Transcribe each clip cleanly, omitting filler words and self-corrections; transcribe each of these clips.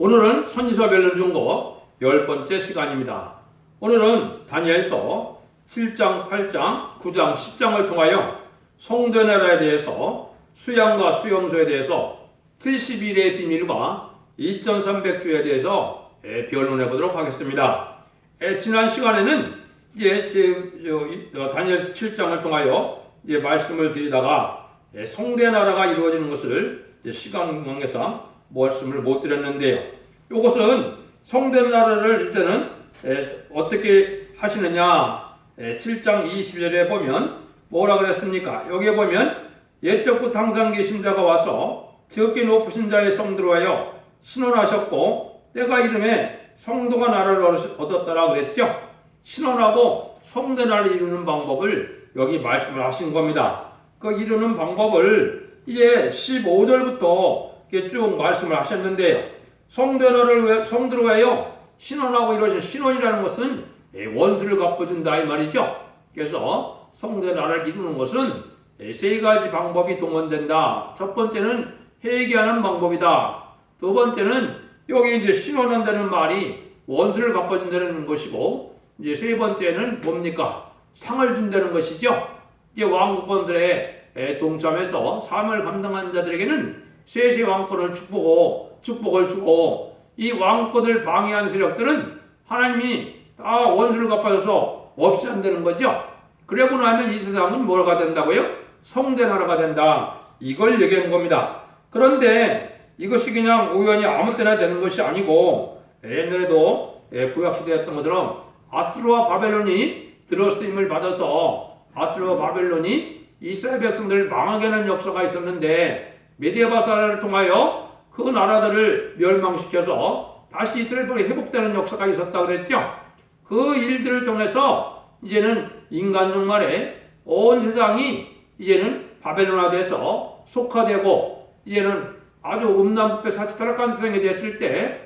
오늘은 선지서 멜론중고 10번째 시간입니다. 오늘은 다니엘서 7장, 8장, 9장, 10장을 통하여 성도 나라에 대해서 수양과 수용소에 대해서 70일의 비밀과 2300주에 대해서 변론해 보도록 하겠습니다. 지난 시간에는 다니엘서 7장을 통하여 말씀을 드리다가 성대 나라가 이루어지는 것을 시간 관계상 말씀을 못 드렸는데요. 이것은 성대 나라를 일단은 어떻게 하시느냐, 7장 20절에 보면 뭐라 그랬습니까? 여기에 보면 옛적부터 항상 계신 자가 와서 적게 높으신 자의 성도로 하여 신원하셨고 때가 이름에 성도가 나라를 얻었다라 그랬죠. 신원하고 성대 나라를 이루는 방법을 여기 말씀을 하신 겁니다. 그 이루는 방법을 이제 15절부터 쭉 말씀을 하셨는데요. 성도로 하여 신원하고 이러신 신원이라는 것은 원수를 갚아준다 이 말이죠. 그래서 성도의 나라를 이루는 것은 세 가지 방법이 동원된다. 첫 번째는 회개하는 방법이다. 두 번째는 여기 이제 신원한다는 말이 원수를 갚아준다는 것이고, 이제 세 번째는 뭡니까? 상을 준다는 것이죠. 이제 왕권들의 동참해서 삶을 감당한 자들에게는 세세 왕권을 축복을 주고, 이 왕권을 방해한 세력들은 하나님이 다 원수를 갚아줘서 없이 한다는 거죠. 그러고 나면 이 세상은 뭐가 된다고요? 성대 나라가 된다. 이걸 얘기한 겁니다. 그런데 이것이 그냥 우연히 아무 때나 되는 것이 아니고, 옛날에도 구약시대였던 것처럼 아수르와 바벨론이 들어쓰임을 받아서 아수르와 바벨론이 이스라엘 백성들을 망하게 하는 역사가 있었는데, 메디아바사를 통하여 그 나라들을 멸망시켜서 다시 이스라엘이 회복되는 역사가 있었다고 그랬죠. 그 일들을 통해서 이제는 인간중 말에 온 세상이 이제는 바벨론화돼서 속화되고, 이제는 아주 음란부패 사치타락한 세상이 됐을 때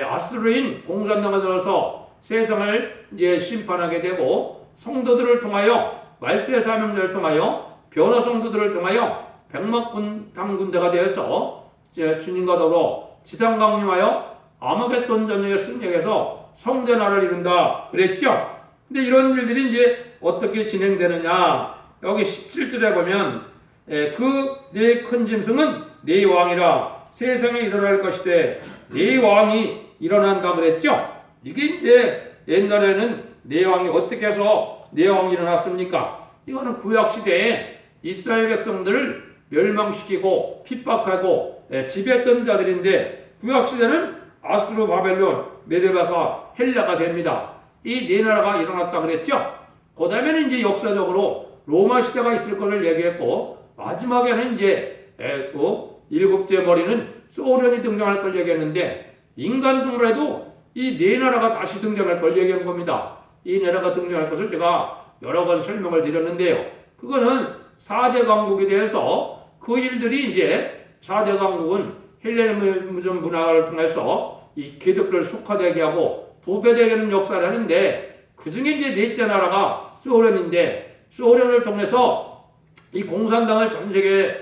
아수르인 공산당을 들어서 세상을 이제 심판하게 되고, 성도들을 통하여 말세 사명자를 통하여 변화 성도들을 통하여 백막 당군대가 되어서 주님과 더불어 지상 강림하여 아마겟돈 전쟁의 승리해서 성대 나라를 이룬다 그랬죠. 근데 이런 일들이 이제 어떻게 진행되느냐, 여기 17절에 보면 그 네 큰 짐승은 네 왕이라 세상에 일어날 것이되 네 왕이 일어난다 그랬죠. 이게 이제 옛날에는 네 왕이 어떻게 해서 네 왕이 일어났습니까? 이거는 구약시대에 이스라엘 백성들을 멸망시키고 핍박하고 지배했던 자들인데, 구약시대는 아수르, 바벨론, 메데바사, 헬라가 됩니다. 이 네 나라가 일어났다 그랬죠. 그 다음에는 이제 역사적으로 로마 시대가 있을 것을 얘기했고, 마지막에는 이제 일곱째 머리는 소련이 등장할 걸 얘기했는데, 인간중으로 해도 이 네 나라가 다시 등장할 걸 얘기한 겁니다. 이 나라가 등장할 것을 제가 여러 번 설명을 드렸는데요. 그거는 4대 강국에 대해서 그 일들이 이제 4대 강국은 헬레니즘 문화를 통해서 이 개족들을 속화되게 하고 부패되게 하는 역사를 하는데, 그 중에 이제 넷째 나라가 소련인데, 소련을 통해서 이 공산당을 전 세계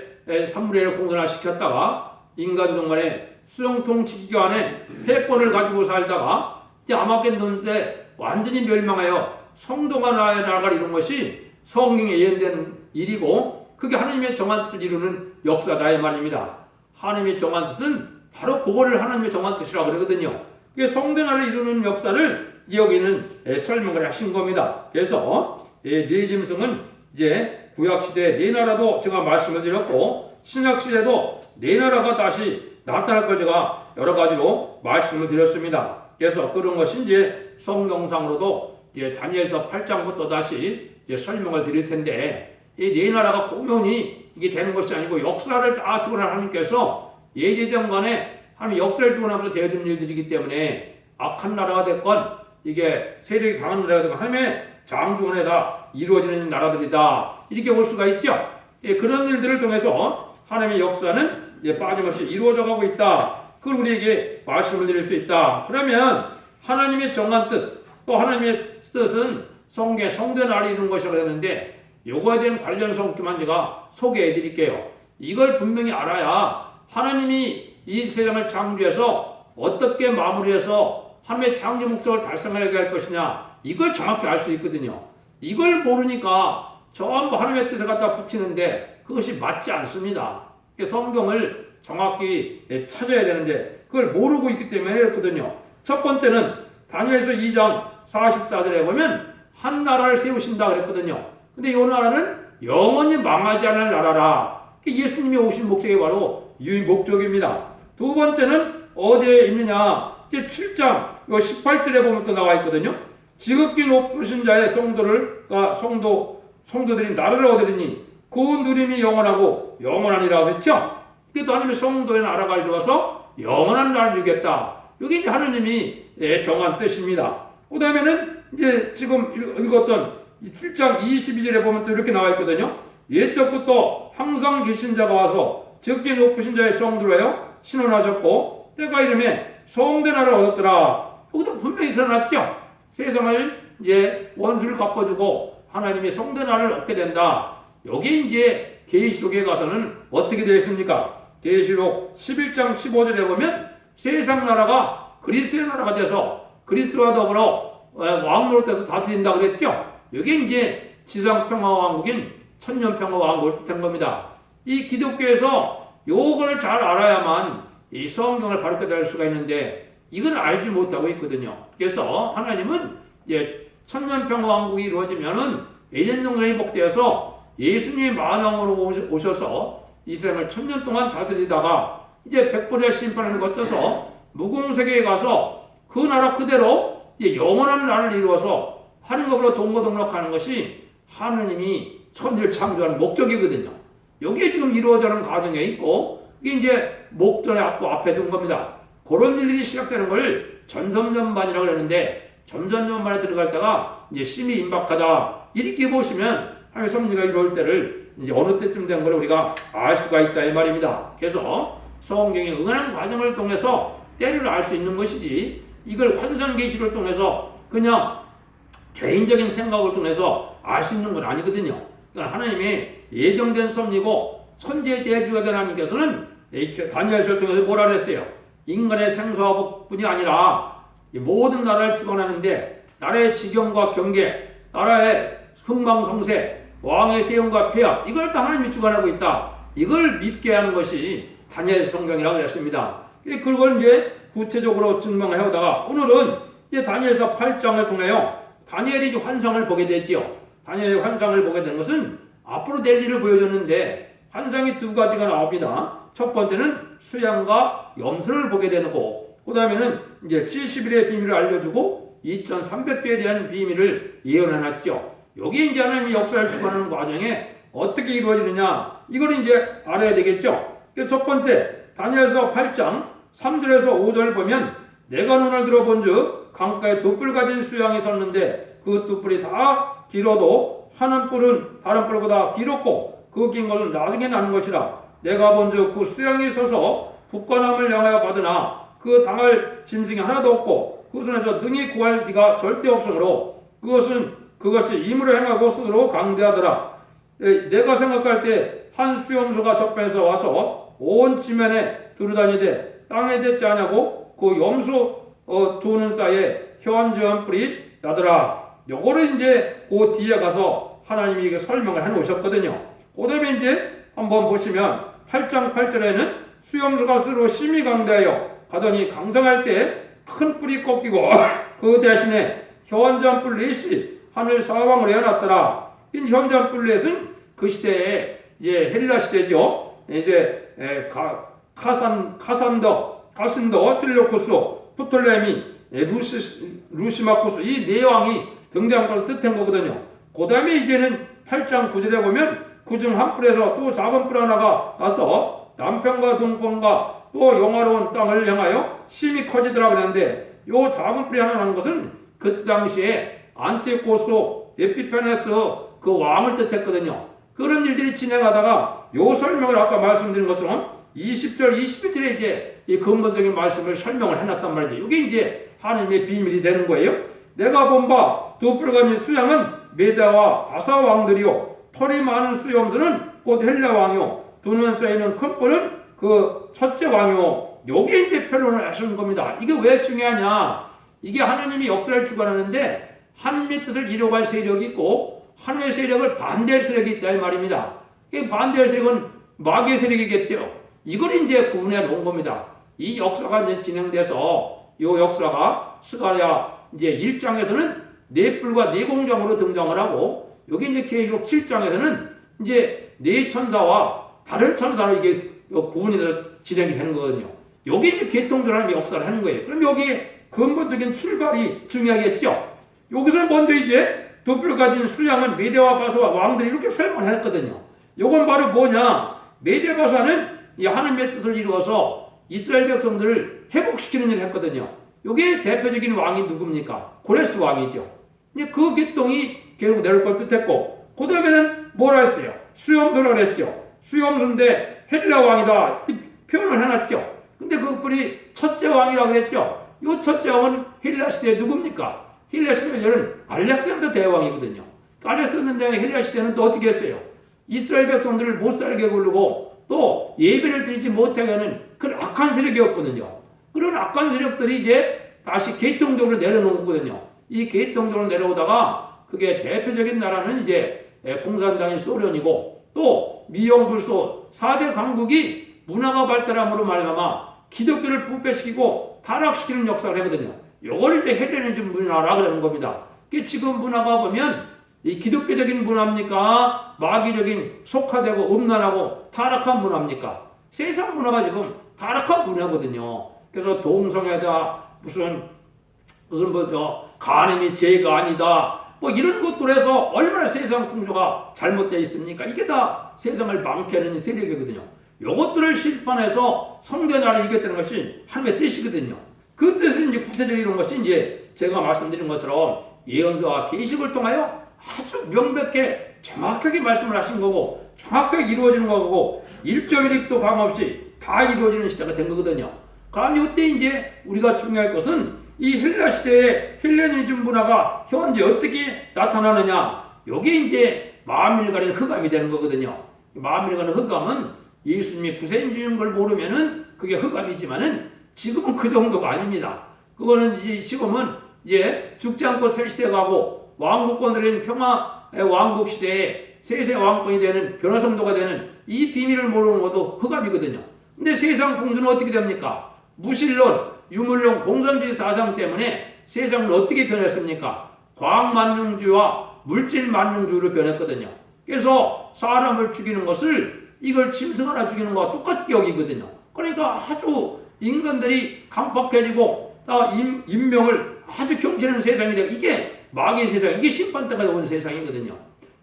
산물회를 공산화시켰다가 인간종간의 수용통치기관에 패권을 가지고 살다가 이제 아마겟돈 때 완전히 멸망하여 성도가 나라를 이룬 것이 성경에 예언된 일이고, 그게 하나님의 정한 뜻을 이루는 역사다 이 말입니다. 하나님의 정한 뜻은 바로 그거를 하나님의 정한 뜻이라고 그러거든요. 그게 성대 나라를 이루는 역사를 여기는 설명을 하신 겁니다. 그래서 네 짐승은 이제 구약시대 네 나라도 제가 말씀을 드렸고, 신약시대도 네 나라가 다시 나타날 걸 제가 여러 가지로 말씀을 드렸습니다. 그래서 그런 것이 이제 성경상으로도 다니엘서 8장부터 다시 설명을 드릴 텐데, 이 네 나라가 공연히 이게 되는 것이 아니고 역사를 다 주관할 하나님께서 예제정간에 하나님 역사를 주관하면서 되어진 일들이기 때문에, 악한 나라가 됐건 이게 세력이 강한 나라가 됐건 하나님의 장중원에 다 이루어지는 나라들이다, 이렇게 볼 수가 있죠. 그런 일들을 통해서 하나님의 역사는 빠짐없이 이루어져 가고 있다, 그걸 우리에게 말씀을 드릴 수 있다. 그러면 하나님의 정한 뜻, 또 하나님의 뜻은 성대 나라를 이루는 것이라고 했는데, 요거에 대한 관련 성격만 제가 소개해 드릴게요. 이걸 분명히 알아야 하나님이 이 세상을 창조해서 어떻게 마무리해서 하나님의 창조 목적을 달성하게 할 것이냐, 이걸 정확히 알 수 있거든요. 이걸 모르니까 전부 하나님의 뜻을 갖다 붙이는데 그것이 맞지 않습니다. 성경을 정확히 찾아야 되는데 그걸 모르고 있기 때문에 그렇거든요. 첫 번째는 다니엘서 2장 44절에 보면 한 나라를 세우신다 그랬거든요. 근데 이 나라는 영원히 망하지 않을 나라라. 예수님이 오신 목적이 바로 이 목적입니다. 두 번째는 어디에 있느냐? 이제 7장 18절에 보면 또 나와 있거든요. 지극히 높으신 자의 성도들이 나라를 얻으리니 그 누림이 영원하고 영원하니라고 했죠. 그래도 하나님의 성도의 나라가 이루어서 영원한 나라를 이루겠다. 이게 이제 하나님이 정한 뜻입니다. 그 다음에는 이제 지금 읽었던 7장 22절에 보면 또 이렇게 나와 있거든요. 옛적부터 항상 계신 자가 와서 적게 높으신 자의 성도로요 신원하셨고 때가 이름에 성된 나라를 얻었더라. 여기도 분명히 드러났죠. 세상을 이제 원수를 갚아주고 하나님의 성된 나라를 얻게 된다. 여기에 이제 계시록에 가서는 어떻게 되어 있습니까? 계시록 11장 15절에 보면 세상 나라가 그리스의 나라가 돼서 그리스와 더불어 왕 노릇해서 다스린다 그랬죠. 여기 이제 지상 평화 왕국인 천년 평화 왕국을 뜻한 겁니다. 이 기독교에서 요거를 잘 알아야만 이 성경을 바르게 될 수가 있는데 이걸 알지 못하고 있거든요. 그래서 하나님은 이제 천년 평화 왕국이 이루어지면은 예전정도 회복되어서 예수님이 만왕으로 오셔서 이 세상을 천년 동안 다스리다가 이제 백보자 심판을 거쳐서 무공세계에 가서 그 나라 그대로 이제 영원한 나라를 이루어서 하늘법으로 동거동락하는 것이 하느님이 천지를 창조하는 목적이거든요. 여기에 지금 이루어지는 과정에 있고 이게 이제 목전에 앞에 둔 겁니다. 그런 일들이 시작되는 걸 전섬전반이라고 그러는데 전섬전반에 들어갈 때가 이제 심히 임박하다. 이렇게 보시면 하나님의 섭리가 이루어질 때를 이제 어느 때쯤 된 걸 우리가 알 수가 있다 이 말입니다. 그래서 성경의 응하는 과정을 통해서 때를 알 수 있는 것이지 이걸 환상계시를 통해서 그냥 개인적인 생각을 통해서 알 수 있는 건 아니거든요. 그러니까 하나님의 예정된 섭리고 천지의 대주가 된 하나님께서는 다니엘서를 통해서 뭐라 그랬어요? 인간의 생사와 복뿐이 아니라 모든 나라를 주관하는데 나라의 지경과 경계, 나라의 흥망성쇠, 왕의 세움과 폐하 이걸 다 하나님이 주관하고 있다. 이걸 믿게 하는 것이 다니엘 성경이라고 했습니다. 그걸 이제 구체적으로 증명을 해오다가 오늘은 이제 다니엘서 8장을 통하여 다니엘이 환상을 보게 되지요. 다니엘이 환상을 보게 된 것은 앞으로 될 일을 보여줬는데 환상이 두 가지가 나옵니다. 첫 번째는 수양과 염소를 보게 되는 거. 그 다음에는 이제 70일의 비밀을 알려주고 2300배에 대한 비밀을 예언해놨죠. 여기 이제 하나님이 역사를 주관하는 과정에 어떻게 이루어지느냐 이걸 이제 알아야 되겠죠. 첫 번째 다니엘서 8장 3절에서 5절 보면 내가 눈을 들어본 즉 강가에 두 뿔 가진 수양이 섰는데 그 두 뿔이 다 길어도 하는 뿔은 다른 뿔보다 길었고 그 긴 것은 나중에 나는 것이라 내가 본 즉 그 수양이 서서 북과 남을 향하여 받으나 그 당할 짐승이 하나도 없고 그 손에서 능히 구할 리가 절대 없으므로 그것이 임으로 행하고 스스로 강대하더라. 내가 생각할 때 한 수염소가 저편에서 와서 온 지면에 두루다니되 땅에 댔지 않냐고 그 염소 두 눈 사이에 현저한 뿔이 나더라. 요거를 이제 그 뒤에 가서 하나님이 이게 설명을 해 놓으셨거든요. 그 다음에 이제 한번 보시면 8장 8절에는 수염소가 스스로 심히 강대하여 가더니 강성할 때 큰 뿔이 꺾이고 그 대신에 현저한 뿔 넷이 하늘 사방으로 해놨더라. 이 현저한 뿔 넷은 그 시대에 이제 헬라 시대죠. 이제 가산더, 실로쿠스, 프톨레미, 루시마쿠스 이 네 왕이 등장한 걸 뜻한 거거든요. 그 다음에 이제는 8장 9절에 보면 그중 한 뿔에서 또 작은 뿔 하나가 나서 남편과 동편과 또 영화로운 땅을 향하여 심히 커지더라 그랬는데 요 작은 뿔이 하나 나는 것은 그 당시에 안티고스 에피페네스 그 왕을 뜻했거든요. 그런 일들이 진행하다가 요 설명을 아까 말씀드린 것처럼 20절, 21절에 이제 이 근본적인 말씀을 설명을 해놨단 말이죠. 이게 이제 하나님의 비밀이 되는 거예요. 내가 본 바 두 뿔 가진 수양은 메다와 바사 왕들이요 털이 많은 수염소는 곧 헬라 왕이요 두 눈 쌓이는 큰 뿔은 그 첫째 왕이요 요게 이제 변론을 하시는 겁니다. 이게 왜 중요하냐? 이게 하나님이 역사를 주관하는데 하나님의 뜻을 이뤄갈 세력이 있고 하나님의 세력을 반대할 세력이 있다 이 말입니다. 이 반대할 세력은 마귀의 세력이겠죠. 이걸 이제 구분해 놓은 겁니다. 이 역사가 이제 진행돼서 이 역사가 스가랴 이제 1장에서는 네 뿔과 네 공장으로 등장을 하고 여기 이제 계시록 7장에서는 이제 네 천사와 다른 천사로 이게 구분이 진행이 되는 거거든요. 여기 이제 개통들하는 역사를 하는 거예요. 그럼 여기에 근본적인 출발이 중요하겠죠. 여기서 먼저 이제 두 뿔 가진 수량은 메대와 바사와 왕들이 이렇게 설명을 했거든요. 요건 바로 뭐냐? 메대 바사는 이 하나님의 뜻을 이루어서 이스라엘 백성들을 회복시키는 일을 했거든요. 요게 대표적인 왕이 누굽니까? 고레스 왕이죠. 그 계통이 계속 내려올 걸 뜻했고, 그 다음에는 뭐라 했어요? 수염소라 그랬죠. 수염소인데 헬라 왕이다 표현을 해놨죠. 근데 그 뿔이 첫째 왕이라고 그랬죠. 이 첫째 왕은 헬라 시대에 누굽니까? 헬라 시대에는 알렉산더 대왕이거든요. 알렉산더 대왕이 헬라 시대는 또 어떻게 했어요? 이스라엘 백성들을 못 살게 굴르고 또 예배를 드리지 못하게 하는 그런 악한 세력이었거든요. 그런 악한 세력들이 이제 다시 계통적으로 내려놓은 거거든요. 이 계통적으로 내려오다가 그게 대표적인 나라는 이제 공산당인 소련이고 또 미영불소 4대 강국이 문화가 발달함으로 말미암아 기독교를 부패시키고 타락시키는 역사를 하거든요. 요걸 이제 헬레니즘 문화라 그러는 겁니다. 지금 문화가 보면 이 기독교적인 문화입니까? 마귀적인 속화되고 음란하고 타락한 문화입니까? 세상 문화가 지금 타락한 문화거든요. 그래서 동성애다 무슨 간음이 죄가 아니다 뭐 이런 것들 해서 얼마나 세상 풍조가 잘못되어 있습니까? 이게 다 세상을 망치하는 세력이거든요. 요것들을 실판해서 성전 나라를 이겼다는 것이 하나님의 뜻이거든요. 그 뜻은 이제 구체적인 것이 이제 제가 말씀드린 것처럼 예언서와 계시를 통하여 아주 명백하게 정확하게 말씀을 하신 거고 정확하게 이루어지는 거고 1.1도 방없이 다 이루어지는 시대가 된 거거든요. 그럼 이때 이제 우리가 중요할 것은 이 헬라 시대의 헬레니즘 문화가 현재 어떻게 나타나느냐. 이게 이제 만민을 가리는 흑암이 되는 거거든요. 만민을 가리는 흑암은 예수님이 구세주인 걸 모르면은 그게 흑암이지만은 지금은 그 정도가 아닙니다. 그거는 이제 지금은 이제 죽지 않고 새 시대 가고 왕국권들인 평화의 왕국 시대에 세세 왕권이 되는 변화성도가 되는 이 비밀을 모르는 것도 흑암이거든요. 근데 세상 풍조는 어떻게 됩니까? 무신론, 유물론, 공산주의 사상 때문에 세상은 어떻게 변했습니까? 과학만능주의와 물질만능주의로 변했거든요. 그래서 사람을 죽이는 것을 이걸 짐승 하나 죽이는 것과 똑같이 여기거든요. 그러니까 아주 인간들이 강팍해지고 인명을 아주 경치하는 세상이 되고 이게 마귀의 세상, 이게 심판때가 온 세상이거든요.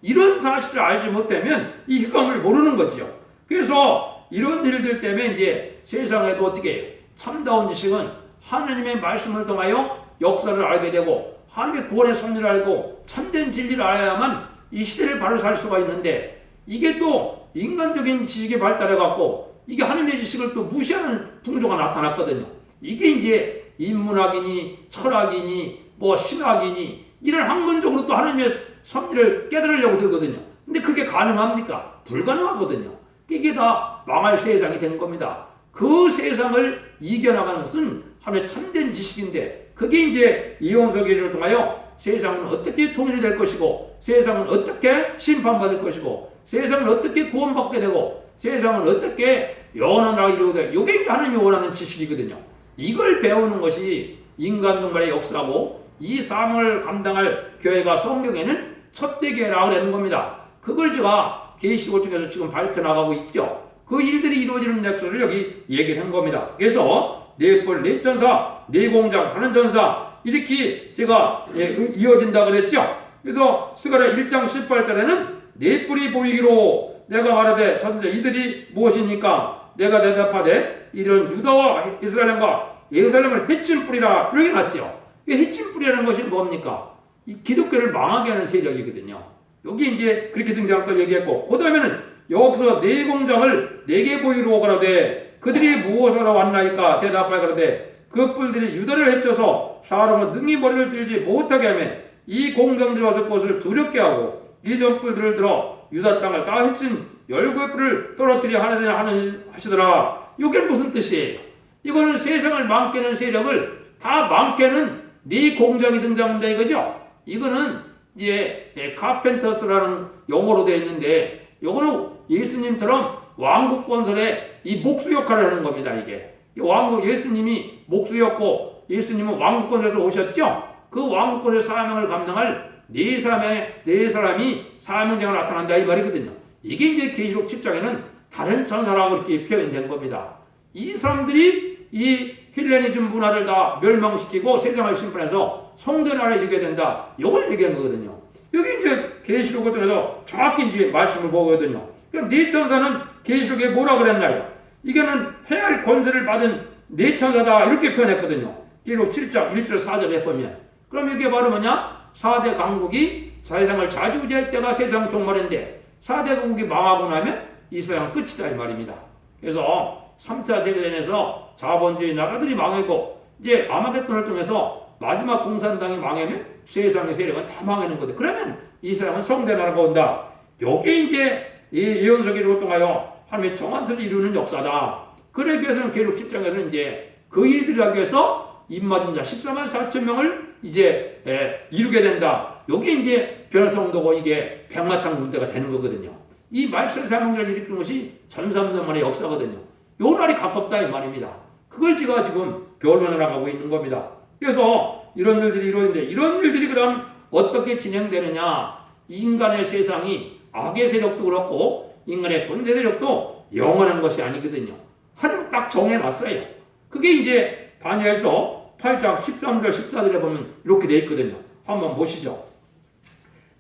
이런 사실을 알지 못하면 이 흑암을 모르는 거죠. 그래서 이런 일들 때문에 이제 세상에도 어떻게 해요? 참다운 지식은 하나님의 말씀을 통하여 역사를 알게 되고 하나님의 구원의 섭리를 알고 참된 진리를 알아야만 이 시대를 바로 살 수가 있는데 이게 또 인간적인 지식이 발달해갖고 이게 하나님의 지식을 또 무시하는 풍조가 나타났거든요. 이게 이제 인문학이니 철학이니 뭐 신학이니 이런 학문적으로 또 하나님의 섭리를 깨달으려고 들거든요. 근데 그게 가능합니까? 불가능하거든요. 이게 다 망할 세상이 된 겁니다. 그 세상을 이겨나가는 것은 하나님의 참된 지식인데 그게 이제 이혼서 계시를 통하여 세상은 어떻게 통일이 될 것이고 세상은 어떻게 심판받을 것이고 세상은 어떻게 구원받게 되고 세상은 어떻게 영원한 나라가 이루어지게 되고 이게 이제 하나님이 원하는 지식이거든요. 이걸 배우는 것이 인간 종말의 역사고 이 사명을 감당할 교회가 성경에는 첫대교회라고 하는 겁니다. 그걸 제가 계시록 중에서 지금 밝혀나가고 있죠. 그 일들이 이루어지는 역사를 여기 얘기를 한 겁니다. 그래서 네 뿔, 네 천사, 네 공장, 다른 전사 이렇게 제가 이어진다 그랬죠. 그래서 스가랴 1장 18절에는 네 뿔이 보이기로 내가 말하되 천사 이들이 무엇이니까 내가 대답하되 이런 유다와 이스라엘과 예루살렘을 해친 뿔이라 이렇게 났죠. 이 해친 뿔이라는 것이 뭡니까? 이 기독교를 망하게 하는 세력이거든요. 여기 이제 그렇게 등장할 걸 얘기했고 그 다음에는 여기서 네 공장을 네게 보이로 가라되 그들이 무엇하러 왔나이까 대답하여 가라되 그 뿔들이 유다를 해쳐서 사람은 능히 머리를 들지 못하게 하며 이 공장들이 와서 그것을 두렵게 하고 이전 뿔들을 들어 유다 땅을 다 해친 열구의 뿔을 떨어뜨려 하시더라. 이게 무슨 뜻이에요? 이거는 세상을 망개는 세력을 다 망개는 네 공장이 등장한다 이거죠. 이거는 이제 카펜터스라는 용어로 되어 있는데 이거는 예수님처럼 왕국 건설에 이 목수 역할을 하는 겁니다. 이게 왕국 예수님이 목수였고 예수님은 왕국권에서 오셨죠. 그 왕국권의 사명을 감당할 네 사람이 사명자가 나타난다 이 말이거든요. 이게 이제 계시록 10장에는 다른 천사라고 이렇게 표현된 겁니다. 이 사람들이 이 헬레니즘 문화를 다 멸망시키고 세상을 심판해서 성전 안에 이르게 된다. 이걸 얘기하는 거거든요. 여기 이제 계시록을 통해서 정확히 이제 말씀을 보거든요. 그럼 네 천사는 계시록에 뭐라 그랬나요? 이거는 해할 권세를 받은 네 천사다 이렇게 표현했거든요. 계시록 7장 1절 4절에 보면. 그럼 이게 바로 뭐냐? 4대 강국이 세상을 좌지우지할 때가 세상 종말인데 4대 강국이 망하고 나면 이 세상 끝이다 이 말입니다. 그래서 3차 대전에서 자본주의 나라들이 망했고 이제 아마겟돈을 통해서 마지막 공산당이 망하면 세상의 세력은 다 망하는 거죠. 그러면 이 세상은 성대 나라가 온다. 요게 이제 이 예언서기를 통하여 하나님의 정한 뜻을 이루는 역사다. 그러기 위해서는 계시록 10장에서는 이제 그 일들을 하기 위해서 입맞은 자 14만 4천 명을 이제 이루게 된다. 요게 이제 변화성도고 이게 백마탄 군대가 되는 거거든요. 이 말씀 사명자를 일으키는 것이 1300년 만의 역사거든요. 요 날이 가깝다 이 말입니다. 그걸 제가 지금 변론해 나가고 있는 겁니다. 그래서 이런 일들이 이루어지는데 이런 일들이 그럼 어떻게 진행되느냐? 인간의 세상이 악의 세력도 그렇고 인간의 권세 세력도 영원한 것이 아니거든요. 하나님은 딱 정해놨어요. 그게 이제 다니엘서 8장 13절 14절에 보면 이렇게 돼 있거든요. 한번 보시죠.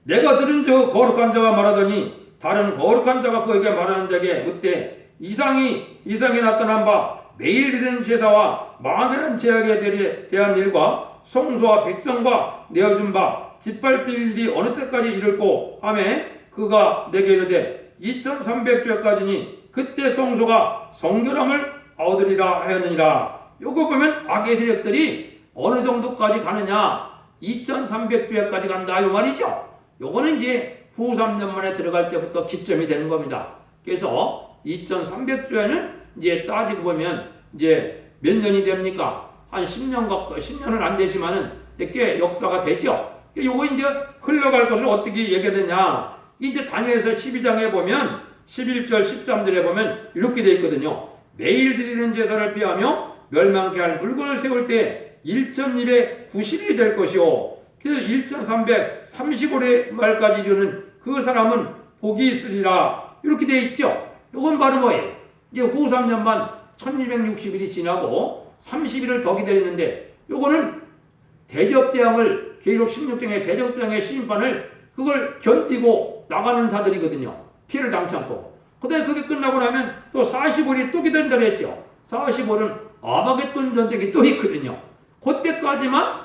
내가 들은 저 거룩한 자가 말하더니 다른 거룩한 자가 그에게 말하는 자에게 묻되 이상이 나타난 바 매일 드리는 제사와 많은 제약에 대한 일과 성소와 백성과 내어준 바 짓밟힐 일이 어느 때까지 이를꼬 하매 그가 내게 이르되 2300주까지니 그때 성소가 성결함을 얻으리라 하였느니라. 요거 보면 악의 세력들이 어느 정도까지 가느냐 2300주까지 간다 이 말이죠. 요거는 이제 후 3년 만에 들어갈 때부터 기점이 되는 겁니다. 그래서 2300주에는 이제 따지고 보면 이제 몇 년이 됩니까? 한 10년 가까이, 10년은 안 되지만은 꽤 역사가 되죠. 요거 이제 흘러갈 것을 어떻게 얘기하느냐. 이제 다니엘서 12장에 보면 11절 13절에 보면 이렇게 되어 있거든요. 매일 드리는 제사를 피하며 멸망케 할 물건을 세울 때 1290일이 될 것이요. 그래서 1335일 말까지 이르는 그 사람은 복이 있으리라. 이렇게 되어 있죠. 이건 바로 뭐예요? 이제 후 3년만 1260일이 지나고 30일을 더 기다리는데 요거는 대적재앙을 계시록 16장의 대적재앙의 심판을 그걸 견디고 나가는 사들이거든요. 피해를 당치 않고. 그다음에 그게 끝나고 나면 또 45일이 또 기다린다고 했죠. 45일은 아마겟돈 전쟁이 또 있거든요. 그때까지만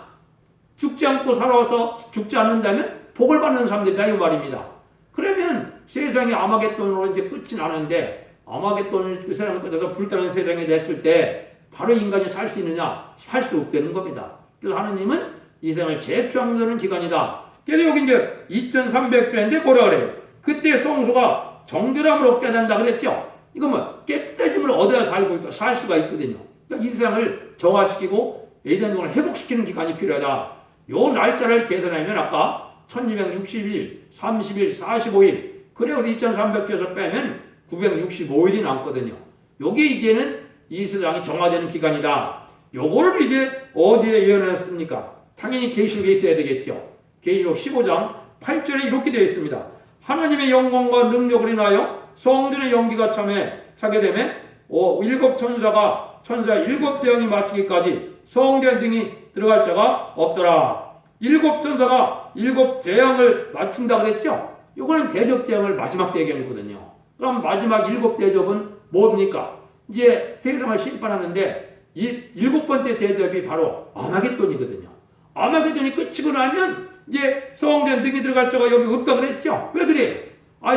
죽지 않고 살아와서 죽지 않는다면 복을 받는 사람들이다 이 말입니다. 그러면 세상이 아마겟돈으로 이제 끝이 나는데 아마겟돈을 그 세상을 끝에서 불타는 세상에 됐을 때 바로 인간이 살 수 있느냐? 살 수 없다는 겁니다. 그래서 하느님은 이 세상을 재창조하는 기간이다. 그래서 여기 이제 2300주인데 뭐라 그래요? 그때 성소가 정결함을 얻게 된다 그랬죠? 이거 뭐 깨끗해짐을 얻어야 살 수가 있거든요. 그러니까 이 세상을 정화시키고 에덴동을 회복시키는 기간이 필요하다. 요 날짜를 계산하면 아까 1260일, 30일, 45일 그래서 2300주에서 빼면 965일이 남거든요. 요게 이제는 이 세상이 정화되는 기간이다. 요거를 이제 어디에 예언했습니까? 당연히 계시록에 있어야 되겠죠. 계시록 15장 8절에 이렇게 되어 있습니다. 하나님의 영광과 능력을 인하여 성전의 연기가 차게 되면 일곱 천사의 일곱 재앙이 마치기까지 성전 등이 들어갈 자가 없더라. 일곱 천사가 일곱 재앙을 마친다 그랬죠? 이거는 대접 재앙을 마지막 때 얘기하거든요. 그럼 마지막 일곱 대접은 뭡니까? 이제 세상을 심판하는데 이 일곱 번째 대접이 바로 아마겟돈이거든요. 아마겟돈이 끝이고 나면 이제 성전 등이 들어갈 자가 여기 없다 그랬죠? 왜 그래요?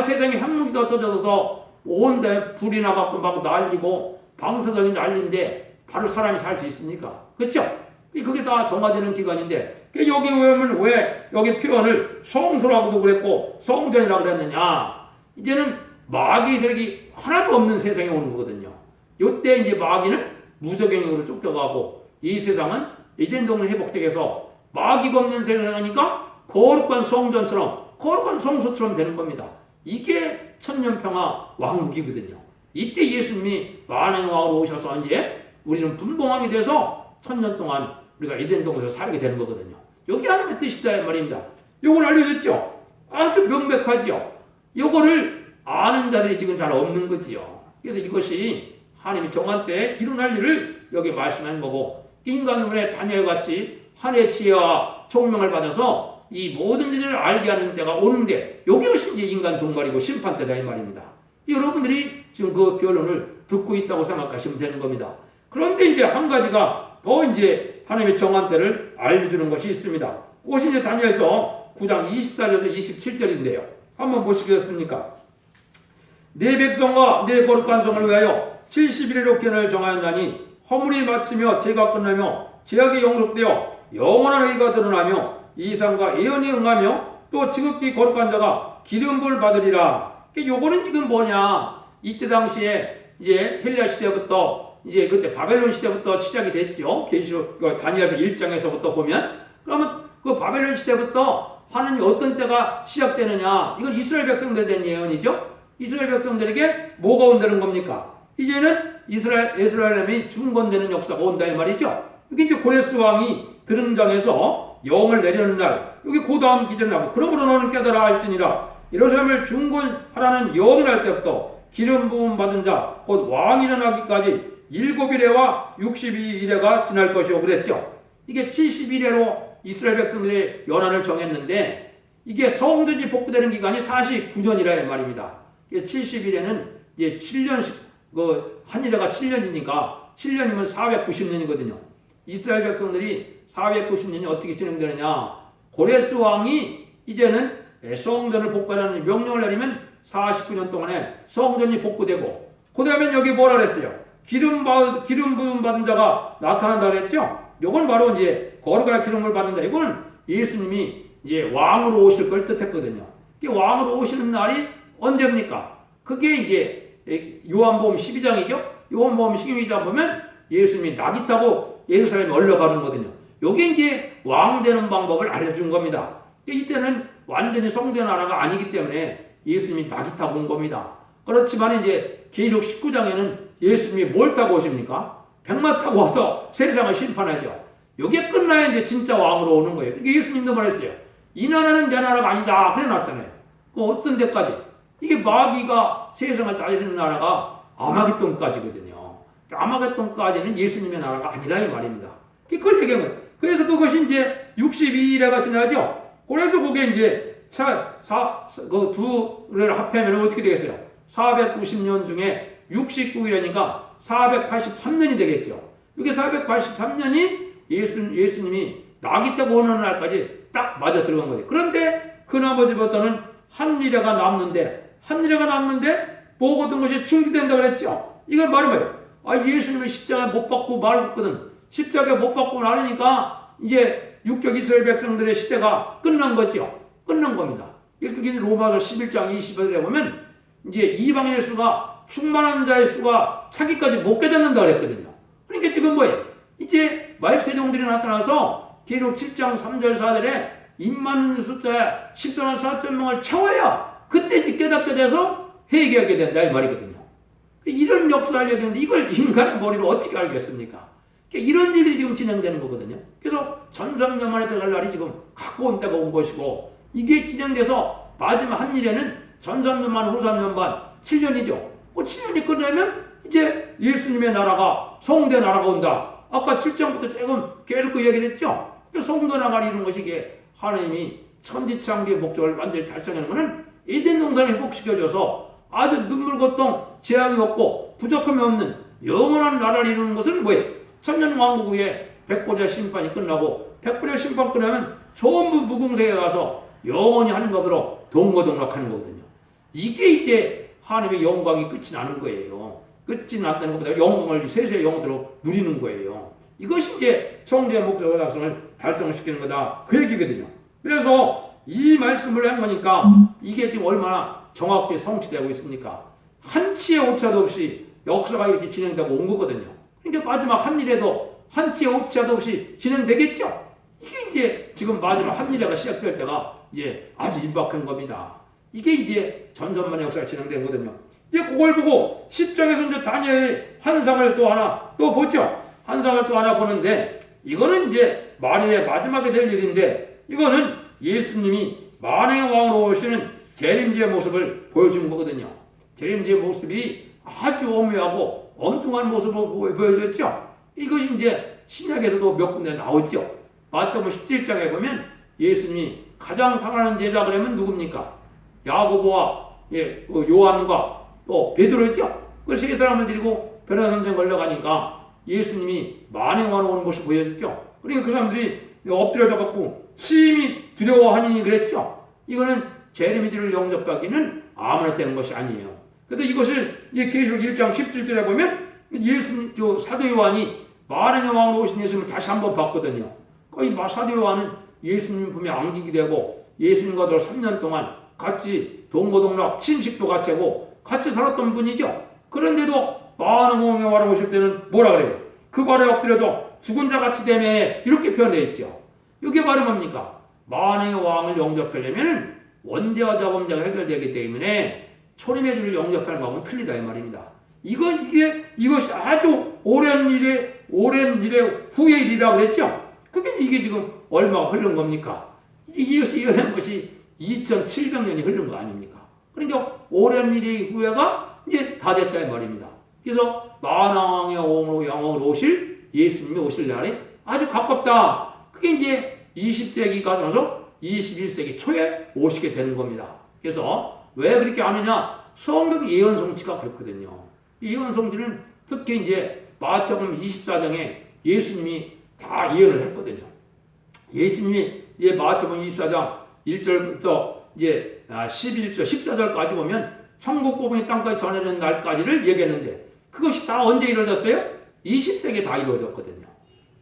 세상에 핵무기가 터져서 온데 불이 나갖고 막 날리고 방사선이 날린데 바로 사람이 살 수 있습니까? 그렇죠? 그게 다 정화되는 기간인데 여기 보면 왜 여기 표현을 성소라고도 그랬고 성전이라고 그랬느냐? 이제는 마귀 세력이 하나도 없는 세상에 오는 거거든요. 이때 이제 마귀는 무적행으로 쫓겨가고 이 세상은 에덴 동산 회복되게 해서 마귀가 없는 세상이니까 거룩한 성전처럼 거룩한 성소처럼 되는 겁니다. 이게 천년평화 왕국이거든요. 이때 예수님이 만왕의 왕으로 오셔서 이제 우리는 분봉왕이 돼서 천년 동안 우리가 에덴 동산에서 살게 되는 거거든요. 여기 하나님의 뜻이다 이 말입니다. 요걸 알려줬죠. 아주 명백하지요. 요거를 아는 자들이 지금 잘 없는 거지요. 그래서 이것이 하나님이 정한 때 일어날 일을 여기 말씀한 거고 인간의 다니엘같이 하늘의 지혜와 총명을 받아서 이 모든 일을 알게 하는 때가 오는데 이것이 이제 인간 종말이고 심판 때다 이 말입니다. 여러분들이 지금 그 변론을 듣고 있다고 생각하시면 되는 겁니다. 그런데 이제 한 가지가 더 이제 하나님의 정한 때를 알려주는 것이 있습니다. 그것이 이제 다니엘서 9장 24절에서 27절인데요. 한번 보시겠습니까? 내 백성과 내 거룩한 성을 위하여 70일의 기한을 정하였나니 허물이 마치며 죄가 끝나며 죄악이 영속되어 영원한 의가 드러나며 이상과 예언이 응하며 또 지극히 거룩한 자가 기름 부음을 받으리라. 요거는 지금 뭐냐? 이때 당시에 이제 헬라 시대부터 이제 그때 바벨론 시대부터 시작이 됐죠. 계시록 다니엘서 1장에서부터 보면 그러면 그 바벨론 시대부터 하나님 어떤 때가 시작되느냐? 이건 이스라엘 백성들에 대한 예언이죠. 이스라엘 백성들에게 뭐가 온다는 겁니까? 이제는 이스라엘이 중건되는 역사가 온다 이 말이죠. 이게 이제 고레스 왕이 등장해서 영을 내려는 날, 여기 그 다음 기절을 하고, 그러므로 너는 깨달아 알지니라. 예루살렘을 중건하라는 영이 날 때부터 기름 부음 받은 자, 곧 왕이 일어나기까지 7일에와 62일에가 지날 것이오 그랬죠. 이게 70일에로 이스라엘 백성들의 연한을 정했는데, 이게 성전이 복구되는 기간이 49년이라 말입니다. 70일에는 이제 7년씩, 한 일회가 7년이니까 7년이면 490년이거든요. 이스라엘 백성들이 490년이 어떻게 진행되느냐? 고레스 왕이 이제는 성전을 복구하라는 명령을 내리면 49년 동안에 성전이 복구되고, 그 다음에 여기 뭐라 그랬어요? 기름 부음 받은 자가 나타난다 그랬죠? 이건 바로 이제 거룩한 기름을 받는다. 이건 예수님이 이제 왕으로 오실 걸 뜻했거든요. 왕으로 오시는 날이 언제입니까? 그게 이제 요한복음 12장이죠? 요한복음 12장 보면 예수님이 낙이 타고 예루살렘에 올라가는 거거든요. 요게 이제 왕 되는 방법을 알려준 겁니다. 이때는 완전히 성된 나라가 아니기 때문에 예수님이 낙이 타고 온 겁니다. 그렇지만 이제 계시록 19장에는 예수님이 뭘 타고 오십니까? 백마 타고 와서 세상을 심판하죠. 요게 끝나야 이제 진짜 왕으로 오는 거예요. 그러니까 예수님도 말했어요. 이 나라는 내 나라가 아니다. 그래 놨잖아요. 그 어떤 데까지? 이게 마귀가 세상을 다스리는 나라가 아마겟돈까지거든요. 아마겟돈까지는 예수님의 나라가 아니라 이 말입니다. 그걸 얘기한 거예요. 그래서 그것이 이제 62일에가 지나죠. 그래서 그게 이제 그 두를 합하면 어떻게 되겠어요? 490년 중에 69일이니까 483년이 되겠죠. 이게 483년이 예수님이 낙이 타고 오는 날까지 딱 맞아 들어간 거죠. 그런데 그 나머지부터는 한 일회가 남는데 모든 것이 중지된다고 그랬죠. 이걸 말이 뭐예요? 예수님은 십자가에 못 박고 말았거든. 십자가에 못 박고 나르니까 이제 육적 이스라엘 백성들의 시대가 끝난 거죠. 끝난 겁니다. 특히 로마서 11장 20절에 보면 이제 이방인의 수가 충만한 자의 수가 차기까지 못 깨닫는다 그랬거든요. 그러니까 지금 뭐예요? 이제 마일세종들이 나타나서 계시록 7장 3절 4절에 입맞는 숫자 14만 4천 명을 채워야 그때 깨닫게 돼서 회개하게 된다 이 말이거든요. 이런 역사를 얘기하는데 이걸 인간의 머리로 어떻게 알겠습니까? 이런 일들이 지금 진행되는 거거든요. 그래서 전성년만에 들어갈 날이 지금 가까운 때가 온 것이고, 이게 진행돼서 마지막 한 일에는 전성년만 후 3년 반 7년이죠. 그 7년이 끝나면 이제 예수님의 나라가 성대 나라가 온다. 아까 7장부터 조금 계속 그 얘기를 했죠. 성도 나라를 이루는 것이 이게 하나님이 천지창조의 목적을 완전히 달성하는 것은 에덴 동산을 회복시켜줘서 아주 눈물 고통 재앙이 없고 부족함이 없는 영원한 나라를 이루는 것은 뭐예요? 천년 왕국 후에 백보자 심판이 끝나고, 백보자 심판 끝나면 전부 무궁세에 가서 영원히 하는 것으로 동거동락하는 거거든요. 이게 이제 하나님의 영광이 끝이 나는 거예요. 끝이 났다는 것보다 영광을 세세 영원으로 누리는 거예요. 이것이 이제 성도의 목적과 작성을 달성시키는 거다. 그 얘기거든요. 그래서 이 말씀을 한 거니까 이게 지금 얼마나 정확히 성취되고 있습니까? 한치의 오차도 없이 역사가 이렇게 진행되고 온 거거든요. 그러니까 마지막 한 일에도 한치의 오차도 없이 진행되겠죠. 이게 이제 지금 마지막 한 일회가 시작될 때가 이제 아주 임박한 겁니다. 이게 이제 전전만의 역사가 진행된 거거든요. 이제 그걸 보고 10장에서 이제 다니엘의 환상을 또 하나 또 보죠. 환상을 또 하나 보는데 이거는 이제 만일의 마지막에 될 일인데 이거는 예수님이 만행의 왕으로 오시는 재림지의 모습을 보여준 거거든요. 재림지의 모습이 아주 오묘하고 엉뚱한 모습을 보여줬죠. 이것이 이제 신약에서도 몇 군데 나오죠. 마태복음 17장에 보면 예수님이 가장 사랑하는 제자 그러면 누굽니까? 야고보와 요한과 또 베드로죠. 그 세 사람을 데리고 변호사전쟁 걸려가니까 예수님이 만행하러 오는 것을 보여줬죠. 그러니까 그 사람들이 엎드려져 갖고 심히 두려워하니 그랬죠. 이거는 재림의지를 영접하기는 아무나 되는 것이 아니에요. 그래서 이것을 계시록 1장 17절에 보면 예수님 사도 요한이 만행의 왕으로 오신 예수님을 다시 한번 봤거든요. 거의 사도 요한은 예수님 품에 안기게 되고 예수님과 더 3년 동안 같이 동거동락 침식도 같이 하고 같이 살았던 분이죠. 그런데도 만행의 왕으로 오실 때는 뭐라 그래요? 그 발에 엎드려서 죽은 자 같이 되매 이렇게 표현되어 있죠. 이게 바로 뭡니까? 만행의 왕을 영접하려면 원죄와 자범죄가 해결되기 때문에 초림의 주를 영접하는 것은 틀리다 이 말입니다. 이것이 아주 오랜 일의 후의 일이라고 그랬죠. 그게 이게 지금 얼마가 흐른 겁니까? 이것이 이어낸 것이 2700년이 흐른 거 아닙니까? 그러니까 오랜 일의 후회가 이제 다 됐다 이 말입니다. 그래서 만왕의 왕으로 오실 예수님이 오실 날이 아주 가깝다. 그게 이제 20세기가 나서 21세기 초에 오시게 되는 겁니다. 그래서 왜 그렇게 하느냐? 성경 예언 성취가 그렇거든요. 이 예언 성취는 특히 이제 마태복음 24장에 예수님이 다 예언을 했거든요. 예수님이 이제 마태복음 24장 1절부터 이제 11절, 14절까지 보면 천국 복음이 땅까지 전해지는 날까지를 얘기했는데 그것이 다 언제 이루어졌어요? 20세기에 다 이루어졌거든요.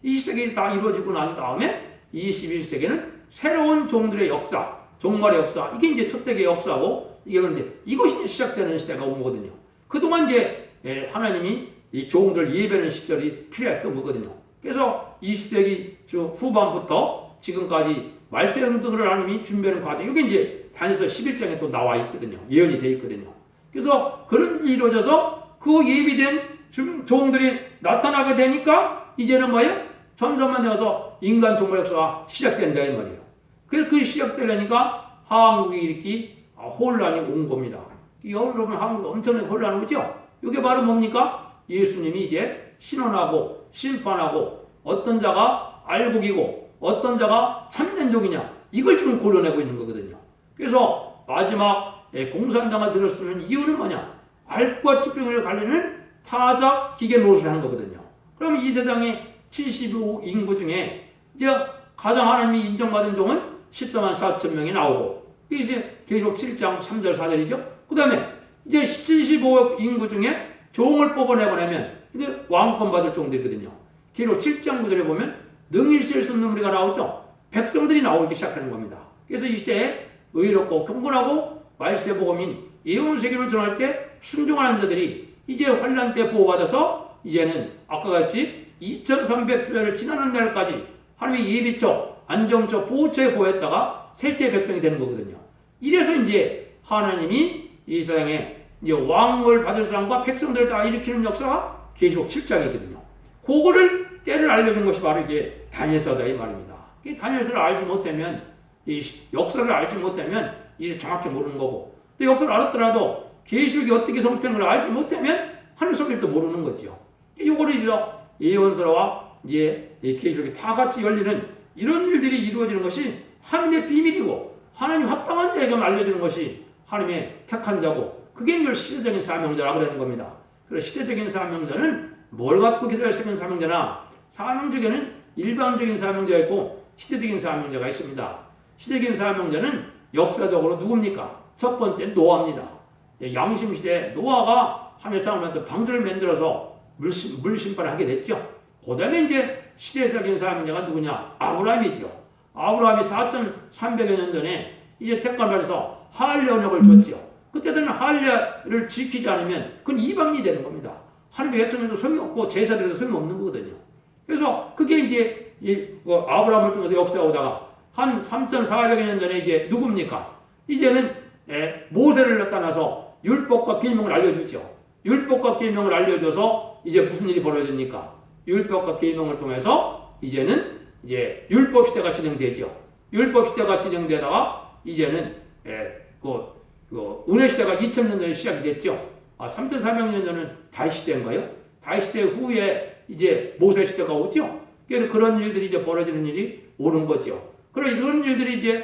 20세기에 다 이루어지고 난 다음에 21세기는 새로운 종들의 역사, 종말의 역사, 이게 이제 초대의 역사고 이게 그런데 이것이 이제 시작되는 시대가 온 거거든요. 그동안 이제 하나님이 이 종들 예배하는 시절이 필요했던 거거든요. 그래서 20세기 후반부터 지금까지 말세응들을 하나님이 준비하는 과정, 이게 이제 다니엘서 11장에 또 나와 있거든요. 예언이 되어 있거든요. 그래서 그런 일이 이루어져서 그 예비된 종들이 나타나게 되니까 이제는 뭐예요? 천사만 되어서 인간 종말 역사가 시작된다 이 말이에요. 그래서 그 시작되려니까 한국이 이렇게 혼란이 온 겁니다. 여러분 한국이 엄청나게 혼란이 오죠? 이게 바로 뭡니까? 예수님이 이제 신원하고 심판하고 어떤 자가 알곡이고 어떤 자가 참된 종이냐 이걸 지금 고려내고 있는 거거든요. 그래서 마지막 공산당을 들었으면 이유는 뭐냐? 알과 측정을 가리는 타자 기계 노릇을 하는 거거든요. 그러면 이 세상에 75 인구 중에 이제 가장 하나님이 인정받은 종은 14만 4천 명이 나오고 이제 계시록 7장 3절 4절이죠. 그 다음에 이제 75억 인구 중에 종을 뽑아내고 나면 이제 왕권 받을 종들이거든요. 계시록 7장 9절에 보면 능히 쓸 수 없는 무리가 나오죠. 백성들이 나오기 시작하는 겁니다. 그래서 이 시대에 의롭고 경건하고 말세복음인 예언세계를 전할 때 순종하는 자들이 이제 환란 때 보호받아서 이제는 아까 같이 2300주년을 지나는 날까지 하나님의 예비처, 안정처, 보호처에 보였다가 새시대의 백성이 되는 거거든요. 이래서 이제 하나님이 이 세상에 이제 왕을 받을 사람과 백성들을 다 일으키는 역사가 계시록 7장이거든요. 그거를 때를 알려준 것이 바로 이게 다니엘서다 이 말입니다. 이 다니엘서를 알지 못하면 이 역사를 알지 못하면 이게 정확히 모르는 거고 또 역사를 알았더라도 계시록이 어떻게 성취되는 걸 알지 못하면 하늘 속일도 모르는 거죠. 이거를 이제 예언서와 이제 계시록이 다 같이 열리는 이런 일들이 이루어지는 것이 하나님의 비밀이고 하나님 합당한 자에게만 알려주는 것이 하나님의 택한 자고 그게 이제 시대적인 사명자라고 그러는 겁니다. 그래서 시대적인 사명자는 뭘 갖고 기도할 수 있는 사명자나 사명적에는 일반적인 사명자가 있고 시대적인 사명자가 있습니다. 시대적인 사명자는 역사적으로 누굽니까? 첫 번째 노아입니다. 양심시대 노아가 하나님의 사람한테 방주를 만들어서 물 심판을 하게 됐죠. 그 다음에 이제 시대적인 사명자가 누구냐? 아브라함이죠. 아브라함이 4,300여 년 전에 이제 택감을 받아서 할례 언약을 줬죠. 그때는 할례를 지키지 않으면 그건 이방인이 되는 겁니다. 하나님의 백성들도 소용이 없고 제사들도 소용이 없는 거거든요. 그래서 그게 이제 아브라함을 통해서 역사가 오다가 한 3,400여 년 전에 이제 누굽니까? 이제는 모세를 떠나서 율법과 계명을 알려주죠. 율법과 계명을 알려줘서 이제 무슨 일이 벌어집니까? 율법과 계명을 통해서 이제는 이제 율법 시대가 진행되죠. 율법 시대가 진행되다가 이제는 은혜 시대가 2000년 전에 시작이 됐죠. 3,400년 전은 다윗 시대인가요? 다윗 시대 후에 이제 모세 시대가 오죠. 그래서 그런 일들이 이제 벌어지는 일이 오는 거죠. 그런 이런 일들이 이제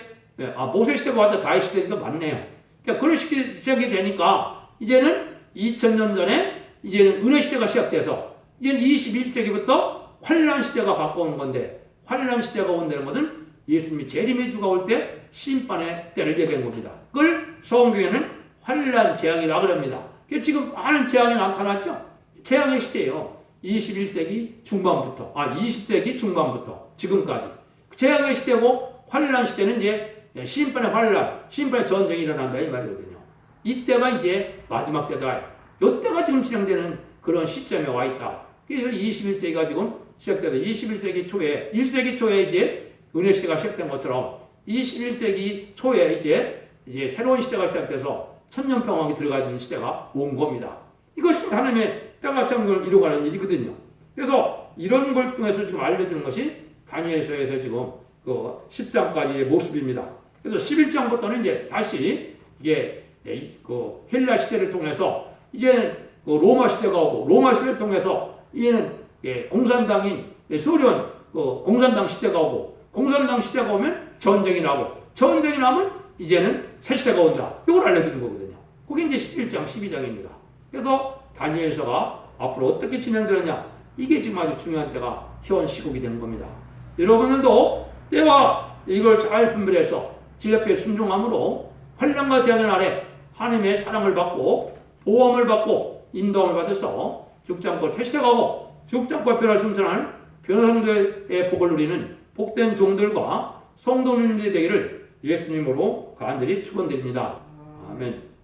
모세 시대가 왔다 다윗 시대가 맞네요. 그러니까 그런 시작이 되니까 이제는 2000년 전에 이제는 은혜 시대가 시작돼서 이제는 21세기부터 환란 시대가 가까운 건데 환란 시대가 온다는 것은 예수님이 재림의 주가 올 때 심판의 때를 얘기한 겁니다. 그걸 성경에는 환란 재앙이라고 합니다. 지금 많은 재앙이 나타났죠. 재앙의 시대예요. 21세기 중반부터 20세기 중반부터 지금까지 재앙의 시대고 환란 시대는 이제 심판의 환란, 심판의 전쟁이 일어난다 이 말이거든요. 이때가 이제 마지막 때다. 이때가 지금 진행되는 그런 시점에 와 있다. 그래서 21세기가 지금 시작돼서 21세기 초에 1세기 초에 이제 은혜 시대가 시작된 것처럼 21세기 초에 이제 새로운 시대가 시작돼서 천년평강이 들어가는 시대가 온 겁니다. 이것이 하나님의 땅과 창조를 이루어가는 일이거든요. 그래서 이런 걸 통해서 지금 알려주는 것이 다니엘서에서 지금 그 10장까지의 모습입니다. 그래서 11장부터는 이제 다시 이게 그 헬라 시대를 통해서 이제 그 로마 시대가 오고 로마 시대를 통해서 이제는 공산당인 소련 공산당 시대가 오고 공산당 시대가 오면 전쟁이 나고 전쟁이 나면 이제는 새 시대가 온다. 이걸 알려주는 거거든요. 그게 이제 11장, 12장입니다. 그래서 다니엘서가 앞으로 어떻게 진행되느냐 이게 지금 아주 중요한 때가 현 시국이 되는 겁니다. 여러분들도 때와 이걸 잘 분별해서 주 앞에 순종함으로 환난과 재앙의 날에 하나님의 사랑을 받고 보호함을 받고 인도함을 받아서 죽지 않고 새 시대가 오고 죽지 않고 변화를 승천하는 변화성도의 복을 누리는 복된 종들과 성도님들이 되기를 예수님으로 간절히 축원드립니다. 아멘.